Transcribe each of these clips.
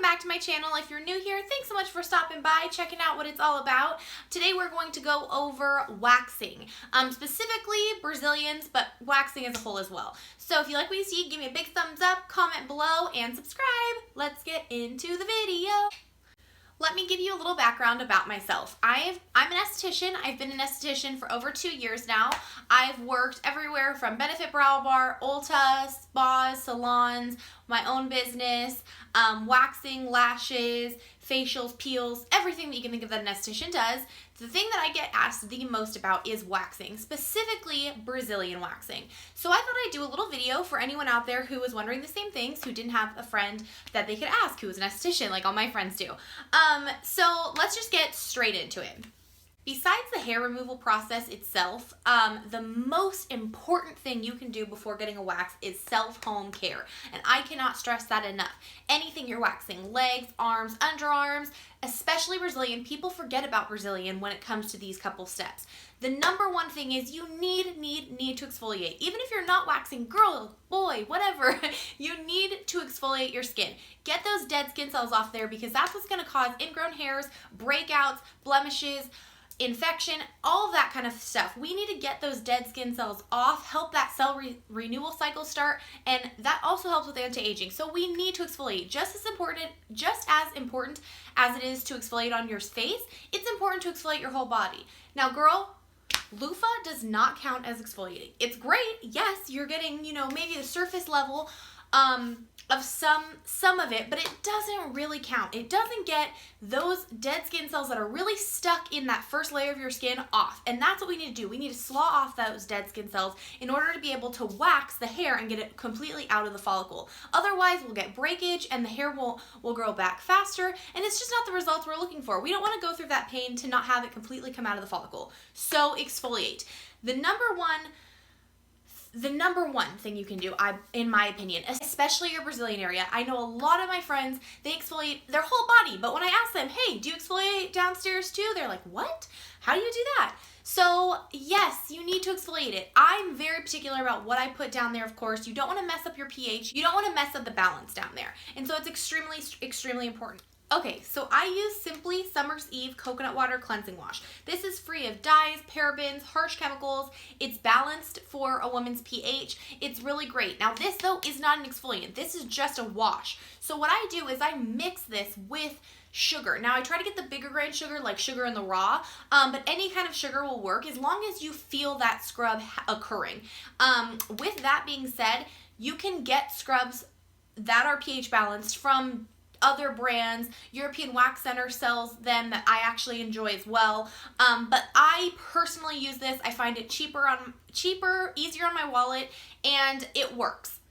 back to my channel. If you're new here, thanks so much for stopping by, checking out what it's all about. Today we're going to go over waxing, specifically Brazilians, but waxing as a whole as well. So if you like what you see, give me a big thumbs up, comment below, and subscribe. Let's get into the video. Let me give you a little background about myself. I'm an esthetician. I've been an esthetician for over 2 years now. I've worked everywhere from Benefit Brow Bar, Ulta, spas, salons, my own business, waxing, lashes, facials, peels, everything that you can think of that an esthetician does. The thing that I get asked the most about is waxing, specifically Brazilian waxing. So I thought I'd do a little video for anyone out there who was wondering the same things, who didn't have a friend that they could ask who was an esthetician like all my friends do. So let's just get straight into it. Besides the hair removal process itself, the most important thing you can do before getting a wax is self-home care. And I cannot stress that enough. Anything you're waxing, legs, arms, underarms, especially Brazilian, people forget about Brazilian when it comes to these couple steps. The number one thing is you need to exfoliate. Even if you're not waxing, girl, boy, whatever, you need to exfoliate your skin. Get those dead skin cells off there because that's what's gonna cause ingrown hairs, breakouts, blemishes, infection, all of that kind of stuff. We need to get those dead skin cells off, help that cell renewal cycle start, and that also helps with anti-aging. So we need to exfoliate. Just as important as it is to exfoliate on your face, it's important to exfoliate your whole body. Now, girl, loofah does not count as exfoliating. It's great, yes, you're getting, maybe the surface level of some of it, but it doesn't really count. It doesn't get those dead skin cells that are really stuck in that first layer of your skin off. And that's what we need to do. We need to slaw off those dead skin cells in order to be able to wax the hair and get it completely out of the follicle. Otherwise, we'll get breakage and the hair will grow back faster, and it's just not the results we're looking for. We don't want to go through that pain to not have it completely come out of the follicle. So exfoliate. The number one thing you can do, in my opinion, especially your Brazilian area, I know a lot of my friends, they exfoliate their whole body, but when I ask them, hey, do you exfoliate downstairs too? They're like, what? How do you do that? So yes, you need to exfoliate it. I'm very particular about what I put down there, of course. You don't want to mess up your pH. You don't want to mess up the balance down there. And so it's extremely important. Okay, so I use Simply Summer's Eve Coconut Water Cleansing Wash. This is free of dyes, parabens, harsh chemicals. It's balanced for a woman's pH. It's really great. Now this though is not an exfoliant. This is just a wash. So what I do is I mix this with sugar. Now I try to get the bigger grain sugar, like sugar in the raw, but any kind of sugar will work as long as you feel that scrub occurring. With that being said, you can get scrubs that are pH balanced from other brands. European Wax Center sells them that I actually enjoy as well. But I personally use this. I find it cheaper, easier on my wallet, and it works.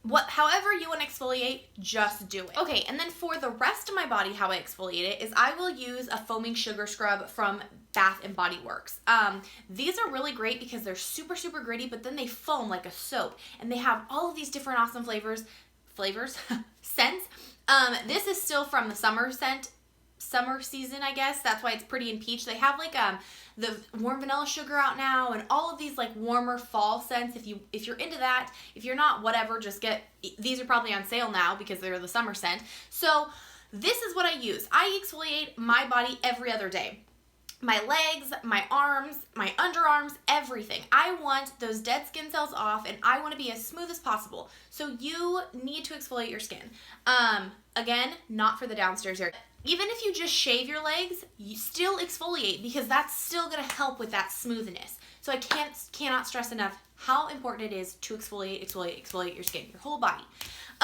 However you want to exfoliate, just do it. Okay, and then for the rest of my body, how I exfoliate it is I will use a foaming sugar scrub from Bath & Body Works. These are really great because they're super gritty, but then they foam like a soap, and they have all of these different awesome flavors, scents. This is still from the summer season, I guess. That's why it's pretty and peach. They have like the warm vanilla sugar out now and all of these like warmer fall scents. If you're into that, if you're not, whatever, just get, these are probably on sale now because they're the summer scent. So this is what I use. I exfoliate my body every other day. My legs, my arms, my underarms, everything. I want those dead skin cells off and I want to be as smooth as possible. So you need to exfoliate your skin. Again, not for the downstairs area. Even if you just shave your legs, you still exfoliate because that's still going to help with that smoothness. So I cannot stress enough how important it is to exfoliate your skin, your whole body.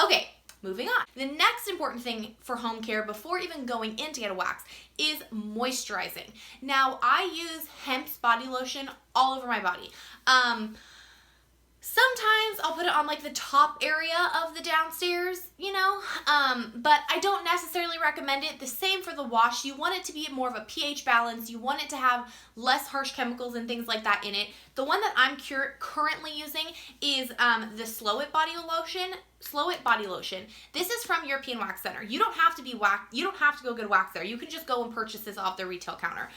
Okay. Moving on. The next important thing for home care before even going in to get a wax is moisturizing. Now, I use Hemp's body lotion all over my body. Sometimes I'll put it on like the top area of the downstairs, but I don't necessarily recommend it. The same for the wash. You want it to be more of a pH balance. You want it to have less harsh chemicals and things like that in it. The one that I'm currently using is the Slow It Body Lotion. This is from European Wax Center. You don't have to go get a wax there. You can just go and purchase this off their retail counter.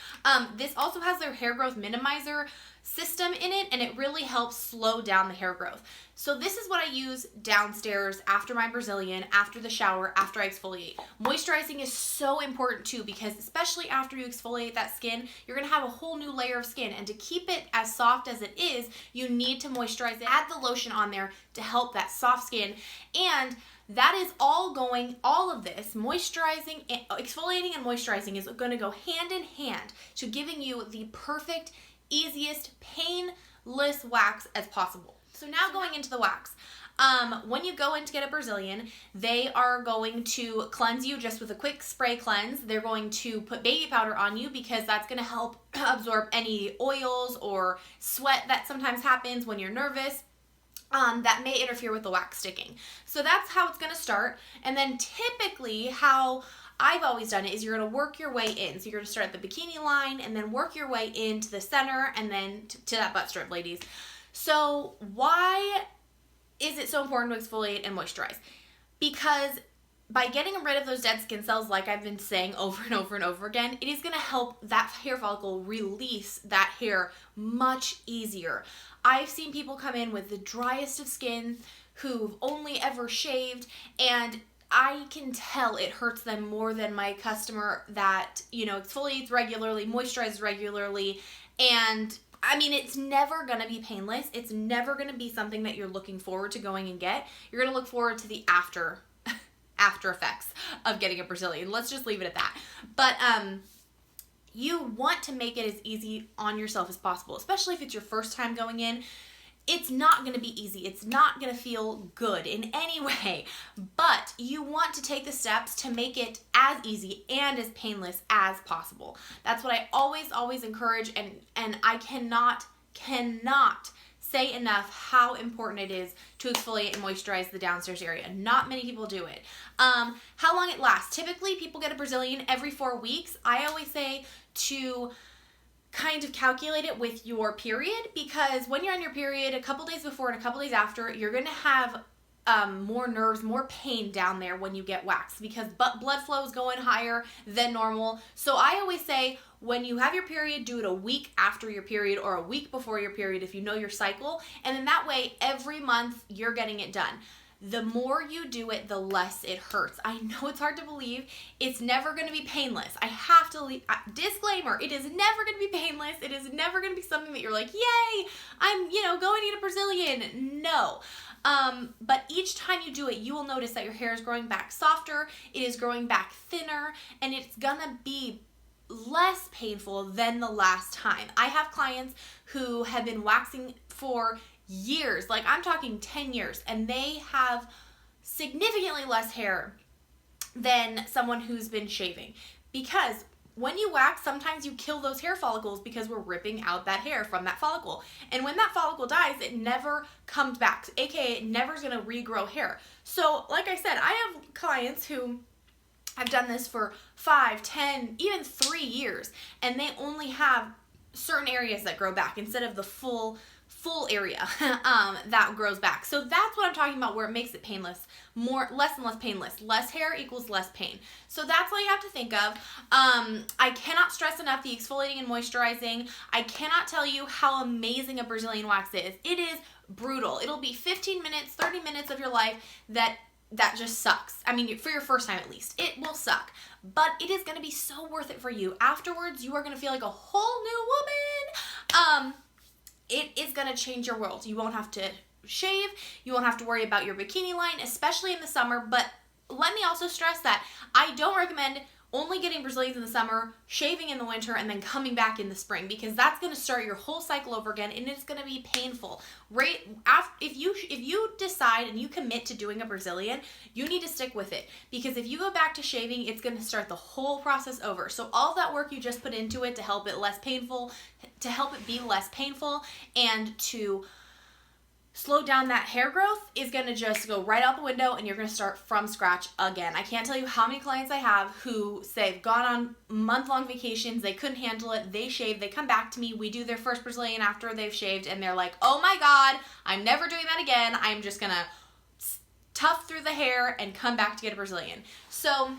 This also has their hair growth minimizer system in it, and it really helps slow down the hair growth. So this is what I use downstairs after my Brazilian, after the shower, after I exfoliate. Moisturizing is so important too, because especially after you exfoliate that skin, you're gonna have a whole new layer of skin, and to keep it as soft as it is, you need to moisturize it. Add the lotion on there to help that soft skin, and that is all of this, moisturizing, exfoliating and moisturizing is gonna go hand in hand to giving you the perfect, easiest, painless wax as possible. So now going into the wax. When you go in to get a Brazilian, they are going to cleanse you just with a quick spray cleanse. They're going to put baby powder on you because that's going to help absorb any oils or sweat that sometimes happens when you're nervous. That may interfere with the wax sticking. So that's how it's going to start. And then typically how I've always done it is you're going to work your way in. So you're going to start at the bikini line and then work your way into the center and then to that butt strip, ladies. So why is it so important to exfoliate and moisturize? Because by getting rid of those dead skin cells, like I've been saying over and over and over again, it is going to help that hair follicle release that hair much easier. I've seen people come in with the driest of skin who've only ever shaved, and I can tell it hurts them more than my customer that, exfoliates regularly, moisturizes regularly, and I mean, it's never going to be painless. It's never going to be something that you're looking forward to going and get. You're going to look forward to the after effects of getting a Brazilian. Let's just leave it at that. But you want to make it as easy on yourself as possible, especially if it's your first time going in. It's not going to be easy. It's not going to feel good in any way, but you want to take the steps to make it as easy and as painless as possible. That's what I always encourage, and I cannot say enough how important it is to exfoliate and moisturize the downstairs area. Not many people do it. How long it lasts. Typically, people get a Brazilian every 4 weeks. I always say to kind of calculate it with your period, because when you're on your period, a couple days before and a couple days after, you're going to have more nerves, more pain down there when you get waxed because blood flow is going higher than normal. So I always say when you have your period, do it a week after your period or a week before your period if you know your cycle, and then that way every month you're getting it done. The more you do it, the less it hurts. I know it's hard to believe. It's never going to be painless. I have to disclaimer, it is never going to be painless. It is never going to be something that you're like, yay, I'm, going to get a Brazilian. No. But each time you do it, you will notice that your hair is growing back softer, it is growing back thinner, and it's going to be less painful than the last time. I have clients who have been waxing for years, like I'm talking 10 years, and they have significantly less hair than someone who's been shaving, because when you wax, sometimes you kill those hair follicles because we're ripping out that hair from that follicle, and when that follicle dies, it never comes back, aka it never is going to regrow hair. So like I said, I have clients who have done this for 5, 10, even 3 years, and they only have certain areas that grow back instead of the full area that grows back. So that's what I'm talking about, where it makes it painless, less and less painless. Less hair equals less pain. So that's all you have to think of. I cannot stress enough the exfoliating and moisturizing. I cannot tell you how amazing a Brazilian wax is. It is brutal. It'll be 15 minutes, 30 minutes of your life that just sucks. I mean, for your first time at least, it will suck, but it is going to be so worth it for you. Afterwards, you are going to feel like a whole new woman. It is going to change your world. You won't have to shave. You won't have to worry about your bikini line, especially in the summer. But let me also stress that I don't recommend only getting Brazilians in the summer, shaving in the winter, and then coming back in the spring, because that's going to start your whole cycle over again, and it's going to be painful. Right after, if you decide and you commit to doing a Brazilian, you need to stick with it, because if you go back to shaving, it's going to start the whole process over. So all that work you just put into it to help it less painful, to help it be less painful, and to slow down that hair growth is going to just go right out the window, and you're going to start from scratch again. I can't tell you how many clients I have who say they've gone on month-long vacations, they couldn't handle it, they shave, they come back to me, we do their first Brazilian after they've shaved, and they're like, oh my God, I'm never doing that again. I'm just going to tough through the hair and come back to get a Brazilian. So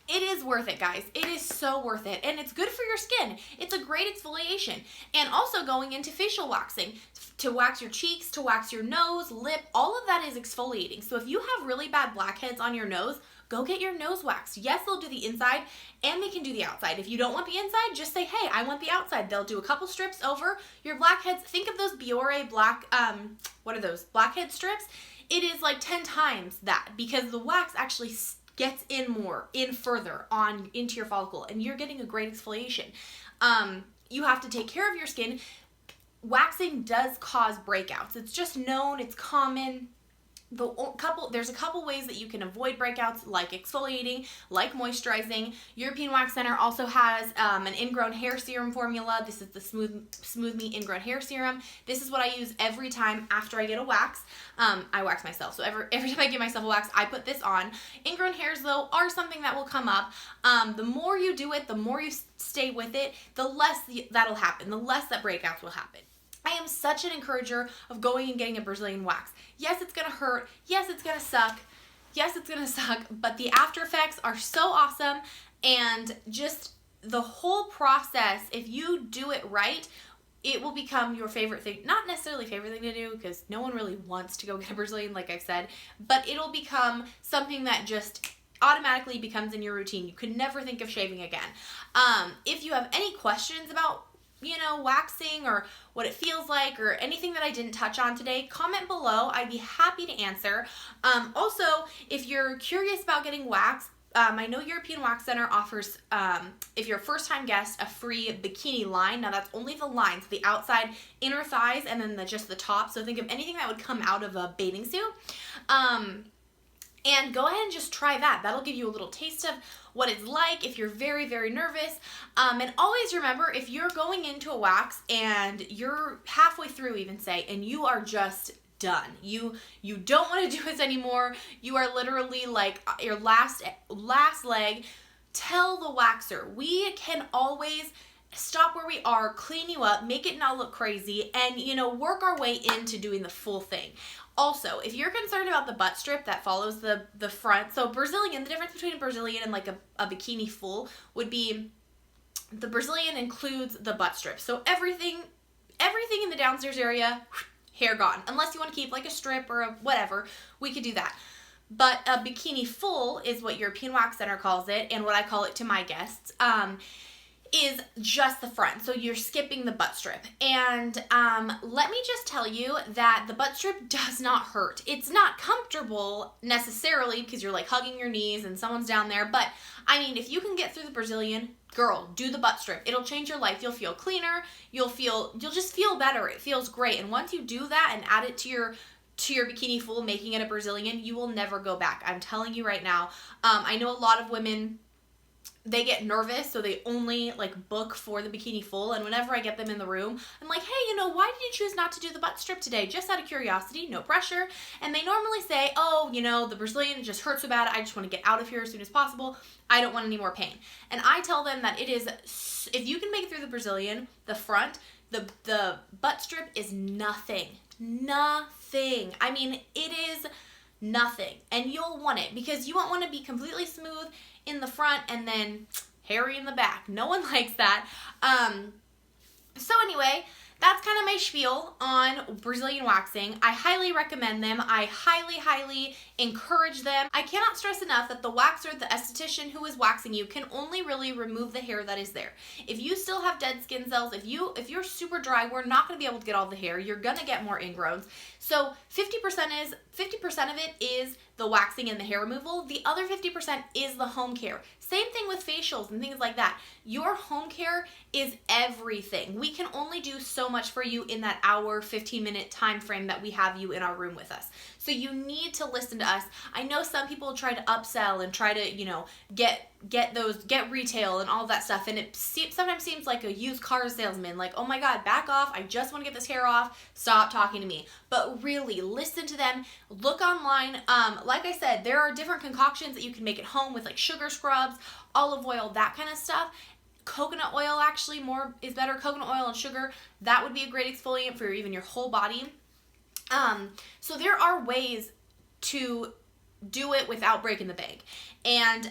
It is worth it, guys. It is so worth it. And it's good for your skin. It's a great exfoliation. And also going into facial waxing, to wax your cheeks, to wax your nose, lip, all of that is exfoliating. So if you have really bad blackheads on your nose, go get your nose waxed. Yes, they'll do the inside and they can do the outside. If you don't want the inside, just say, hey, I want the outside. They'll do a couple strips over your blackheads. Think of those Biore what are those? Blackhead strips. It is like 10 times that, because the wax actually gets in further on into your follicle, and you're getting a great exfoliation. You have to take care of your skin. Waxing does cause breakouts. It's just known, it's common. There's a couple ways that you can avoid breakouts, like exfoliating, like moisturizing. European Wax Center also has an ingrown hair serum formula. This is the Smooth Me Ingrown Hair Serum. This is what I use every time after I get a wax. I wax myself, so every time I give myself a wax, I put this on. Ingrown hairs, though, are something that will come up. The more you do it, the more you stay with it, the less that'll happen, the less that breakouts will happen. I am such an encourager of going and getting a Brazilian wax. Yes, it's gonna hurt. Yes, it's gonna suck. Yes, it's gonna suck, but the after effects are so awesome, and just the whole process, if you do it right, it will become your favorite thing. Not necessarily favorite thing to do, because no one really wants to go get a Brazilian, like I've said, but it'll become something that just automatically becomes in your routine. You could never think of shaving again. If you have any questions about waxing or what it feels like or anything that I didn't touch on today, comment below. I'd be happy to answer. Also, if you're curious about getting waxed, I know European Wax Center offers, if you're a first-time guest, a free bikini line. Now, that's only the line, so the outside, inner thighs, and then just the top. So think of anything that would come out of a bathing suit. And go ahead and just try that. That'll give you a little taste of what it's like if you're very, very nervous. And always remember, if you're going into a wax and you're halfway through, even say, and you are just done, you don't want to do this anymore, you are literally like your last leg, tell the waxer. We can always stop where we are, clean you up, make it not look crazy, and work our way into doing the full thing. Also, if you're concerned about the butt strip that follows the front, so Brazilian, the difference between a Brazilian and like a bikini full would be the Brazilian includes the butt strip. So everything in the downstairs area, hair gone. Unless you want to keep like a strip or a whatever, we could do that. But a bikini full is what European Wax Center calls it, and what I call it to my guests. Is just the front. So you're skipping the butt strip. And let me just tell you that the butt strip does not hurt. It's not comfortable necessarily because you're like hugging your knees and someone's down there. But I mean, if you can get through the Brazilian, girl, do the butt strip. It'll change your life. You'll feel cleaner. You'll just feel better. It feels great. And once you do that and add it to your bikini full, making it a Brazilian, you will never go back. I'm telling you right now. I know a lot of women, they get nervous, so they only like book for the bikini full. And whenever I get them in the room, I'm like, hey, why did you choose not to do the butt strip today? Just out of curiosity, no pressure. And they normally say, oh, the Brazilian just hurts so bad. I just want to get out of here as soon as possible. I don't want any more pain. And I tell them that it is, if you can make it through the Brazilian, the front, the butt strip is nothing. Nothing. I mean, it is nothing. And you'll want it because you won't want to be completely smooth in the front and then hairy in the back. No one likes that. So anyway, that's kind of my spiel on Brazilian waxing. I highly recommend them. I highly, highly encourage them. I cannot stress enough that the waxer, the esthetician who is waxing you, can only really remove the hair that is there. If you still have dead skin cells, if you're super dry, we're not going to be able to get all the hair. You're going to get more ingrowns. So 50% of it is the waxing and the hair removal. The other 50% is the home care. Same thing with facials and things like that. Your home care is everything. We can only do so much for you in that hour, 15-minute time frame that we have you in our room with us. So you need to listen to us. I know some people try to upsell and try to, get retail and all that stuff, and it sometimes seems like a used car salesman, like, oh my God, back off, I just want to get this hair off, stop talking to me. But really, listen to them, look online. Like I said, there are different concoctions that you can make at home with like sugar scrubs, olive oil, that kind of stuff. Coconut oil actually more is better. Coconut oil and sugar, that would be a great exfoliant for even your whole body. So there are ways to do it without breaking the bank. And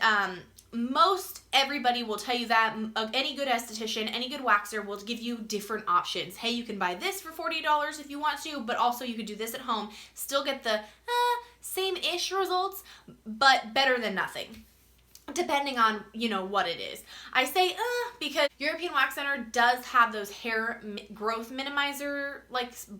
most everybody will tell you that. Any good esthetician, any good waxer will give you different options. Hey, you can buy this for $40 if you want to, but also you could do this at home, still get the same-ish results, but better than nothing, depending on, what it is. I say because European Wax Center does have those hair growth minimizer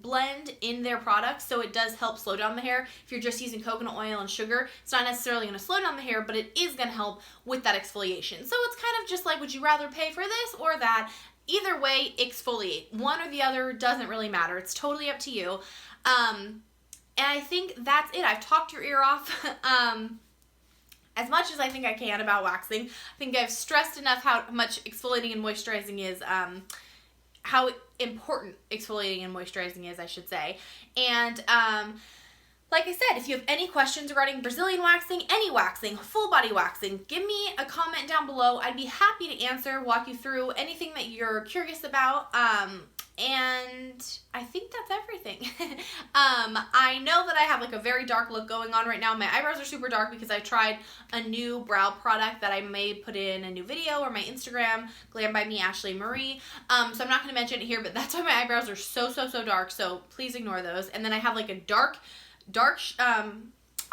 blend in their products, so it does help slow down the hair. If you're just using coconut oil and sugar, it's not necessarily going to slow down the hair, but it is going to help with that exfoliation. So it's kind of just like, would you rather pay for this or that? Either way, exfoliate. One or the other doesn't really matter. It's totally up to you. And I think that's it. I've talked your ear off. As much as I think I can about waxing. I think I've stressed enough how much exfoliating and moisturizing is, how important exfoliating and moisturizing is, I should say. And like I said, if you have any questions regarding Brazilian waxing, any waxing, full body waxing, give me a comment down below. I'd be happy to answer, walk you through anything that you're curious about. And I think that's everything. I know that I have a very dark look going on right now. My eyebrows are super dark because I tried a new brow product that I may put in a new video or my Instagram, Glam by Me, Ashley Marie. So I'm not going to mention it here, but that's why my eyebrows are so dark. So please ignore those. And then I have a dark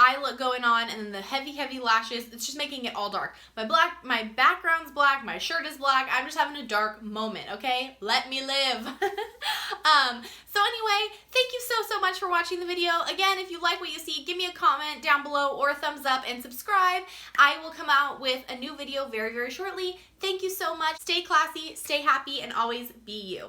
eye look going on, and then the heavy lashes. It's just making it all dark. My background's black, my shirt is black. I'm just having a dark moment, okay? Let me live. So anyway, thank you so much for watching the video. Again, if you like what you see, give me a comment down below or a thumbs up and subscribe. I will come out with a new video very shortly. Thank you so much. Stay classy, stay happy, and always be you.